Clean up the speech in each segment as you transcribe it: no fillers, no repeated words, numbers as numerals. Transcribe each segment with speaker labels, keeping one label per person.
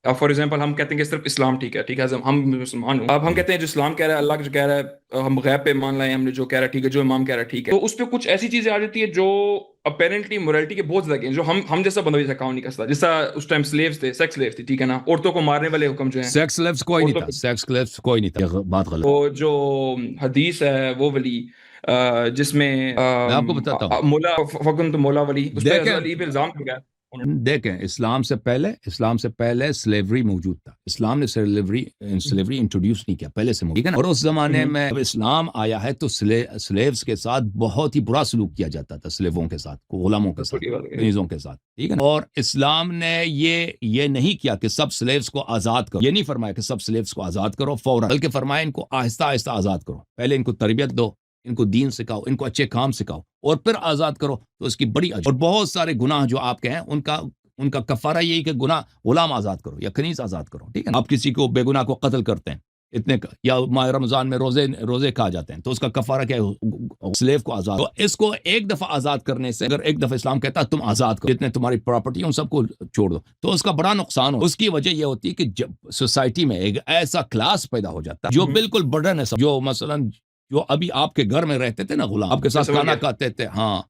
Speaker 1: For example ہم کہتے ہیں کہ صرف اسلام ٹھیک ہے، ٹھیک ہے، ہم مسلمان ہوں، اب ہم کہتے ہیں جو اسلام کہہ رہا ہے، اللہ جو کہہ رہا ہے، ہم غیب پہ مان لائیں، ہم نے جو کہہ رہا ہے ٹھیک ہے، جو امام کہہ رہا ہے ٹھیک ہے، تو اس پہ کچھ ایسی چیزیں آ جاتی ہے جو اپیرنٹلی مورالٹی کے بہت زیادہ ہیں، جو ہم جیسا بندہ جیسا کام نہیں کر سکتا، جیسا اس ٹائم سلیوز تھے، سیکس سلیوز تھی، ٹھیک ہے نا، عورتوں کو مارنے والے حکم جو ہیں،
Speaker 2: سیکس لیوز کوئی نہیں
Speaker 1: عورتوں
Speaker 2: تھا، سیکس لیوز کوئی نہیں تھا، یہ بات غلط ہے.
Speaker 1: وہ جو حدیث ہے وہ ولی جس میں
Speaker 2: میں آپ کو بتاتا ہوں،
Speaker 1: مولا فکن تو مولا ولی، اس پہ
Speaker 2: دیکھیں
Speaker 1: حضرت علی پہ الزام کیا گیا.
Speaker 2: دیکھیں اسلام سے پہلے سلیوری موجود تھا. اسلام نے سلیوری انٹروڈیوس نہیں کیا، پہلے سے موجود، ٹھیک ہے نا. اور اس زمانے میں جب اسلام آیا ہے تو سلیوز کے ساتھ بہت ہی برا سلوک کیا جاتا تھا، سلیووں کے ساتھ، غلاموں کے ساتھ، کنیزوں کے ساتھ، ٹھیک ہے نا. اور اسلام نے یہ نہیں کیا کہ سب سلیوز کو آزاد کرو، یہ نہیں فرمایا کہ سب سلیوز کو آزاد کرو فوراً، بلکہ فرمایا ان کو آہستہ آہستہ آزاد کرو، پہلے ان کو تربیت دو، ان کو دین سکھاؤ، ان کو اچھے کام سکھاؤ، اور پھر آزاد کرو تو اس کی بڑی اجر. اور بہت سارے گناہ جو آپ کے ہیں ان کا کفارہ یہی کہ گناہ غلام آزاد کرو یا کنیز آزاد کرو، ٹھیک ہے نا. آپ کسی کو بے گناہ کو قتل کرتے ہیں اتنے یا ماہ رمضان میں روزے کھا جاتے ہیں تو اس کا کفارہ کیا ہے؟ سلیو کو آزاد. تو اس کو ایک دفعہ آزاد کرنے سے، اگر ایک دفعہ اسلام کہتا ہے تم آزاد کرو، جتنے تمہاری پراپرٹی ان سب کو چھوڑ دو، تو اس کا بڑا نقصان ہو. اس کی وجہ یہ ہوتی ہے کہ جب سوسائٹی میں ایک ایسا کلاس پیدا ہو جاتا ہے جو بالکل برڈن ہے، جو مثلا جو ابھی آپ کے گھر میں رہتے تھے نا غلام، آپ کے ساتھ کھانا کھاتے تھے، ہاں،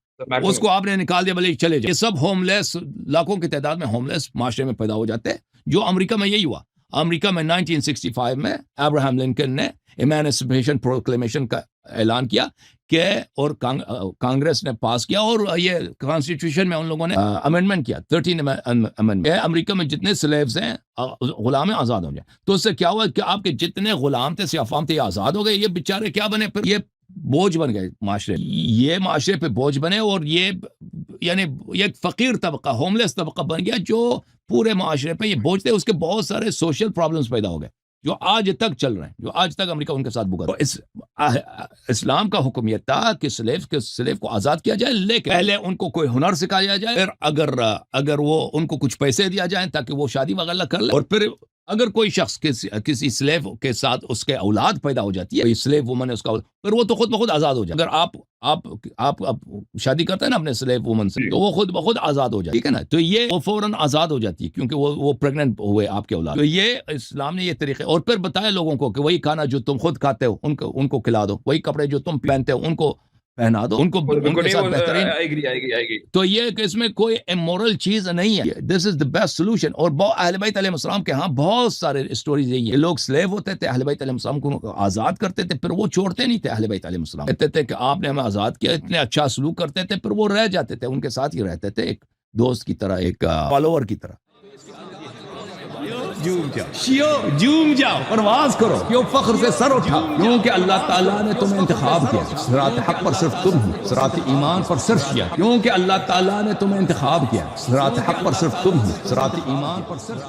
Speaker 2: اس کو آپ نے نکال دیا، بھلے چلے جائے. یہ سب ہوم لیس، لاکھوں کی تعداد میں ہوم لیس معاشرے میں پیدا ہو جاتے ہیں. جو امریکہ میں یہی ہوا. امریکہ میں 1965 میں ابراہم لنکن نے ایمانسپیشن پروکلیمیشن کا اعلان کیا کہ، اور کانگریس نے پاس کیا، اور یہ کانسٹیٹیوشن میں ان لوگوں نے امینڈمنٹ کیا، 13 امینڈمنٹ. امریکہ میں جتنے سلیوز ہیں غلام آزاد ہو جائیں. تو اس سے کیا ہوا کہ آپ کے جتنے غلام تھے، سیاف تھے، یہ آزاد ہو گئے. یہ بیچارے کیا بنے پھر؟ یہ بوجھ بن گئے معاشرے، یہ معاشرے پہ بوجھ بنے، اور یہ یعنی ایک فقیر طبقہ، ہوم لیس طبقہ بن گیا جو پورے معاشرے پہ یہ بوجھ تھے. اس کے بہت سارے سوشل پرابلمز پیدا ہو گئے جو آج تک چل رہے ہیں، جو آج تک امریکہ ان کے ساتھ بھگت. اسلام کا حکم یہ تھا کہ سلیو کو آزاد کیا جائے، لیکن پہلے ان کو کوئی ہنر سکھایا جائے، پھر اگر وہ ان کو کچھ پیسے دیا جائیں تاکہ وہ شادی وغیرہ کر لیں، اور پھر اگر کوئی شخص کسی سلیو کے ساتھ اس کے اولاد پیدا ہو جاتی ہے، سلیو وومن ہے اس کا، پھر وہ تو خود بخود آزاد ہو جائے. اگر آپ شادی کرتے ہیں نا اپنے سلیو وومن سے، تو وہ خود بخود آزاد ہو جاتی ہے، ٹھیک ہے نا. تو یہ وہ فوراً آزاد ہو جاتی ہے کیونکہ وہ پریگننٹ ہوئے آپ کے اولاد. تو یہ اسلام نے یہ طریقے، اور پھر بتایا لوگوں کو کہ وہی کھانا جو تم خود کھاتے ہو ان کو کھلا دو، وہی کپڑے جو تم پہنتے ہو ان کو پہنا دو، ان کے ساتھ بہترین.
Speaker 1: آئے گی.
Speaker 2: تو یہ کہ اس میں کوئی امورل چیز نہیں ہے. دس از دا بیسٹ سولوشن. اور اہل بیت علیہ السلام کے ہاں بہت سارے اسٹوریز یہی ہے. لوگ سلیو ہوتے تھے، اہل بیت علیہ السلام کو آزاد کرتے تھے، پھر وہ چھوڑتے نہیں تھے. اہل بیت علیہ السلام کہتے تھے کہ آپ نے ہمیں آزاد کیا، اتنے اچھا سلوک کرتے تھے، پھر وہ رہ جاتے تھے، ان کے ساتھ ہی رہتے تھے، ایک دوست کی طرح، ایک فالوور کی طرح. جوم جاؤ، پرواز کرو، کیوں فخر سے سر اٹھا، کیونکہ اللہ تعالیٰ نے تمہیں انتخاب کیا. صراط حق پر صرف تم ہو، صراط ایمان پر صرف کیا، کیونکہ اللہ تعالیٰ نے تمہیں انتخاب کیا. صراط حق پر صرف تم ہو، صراط ایمان پر صرف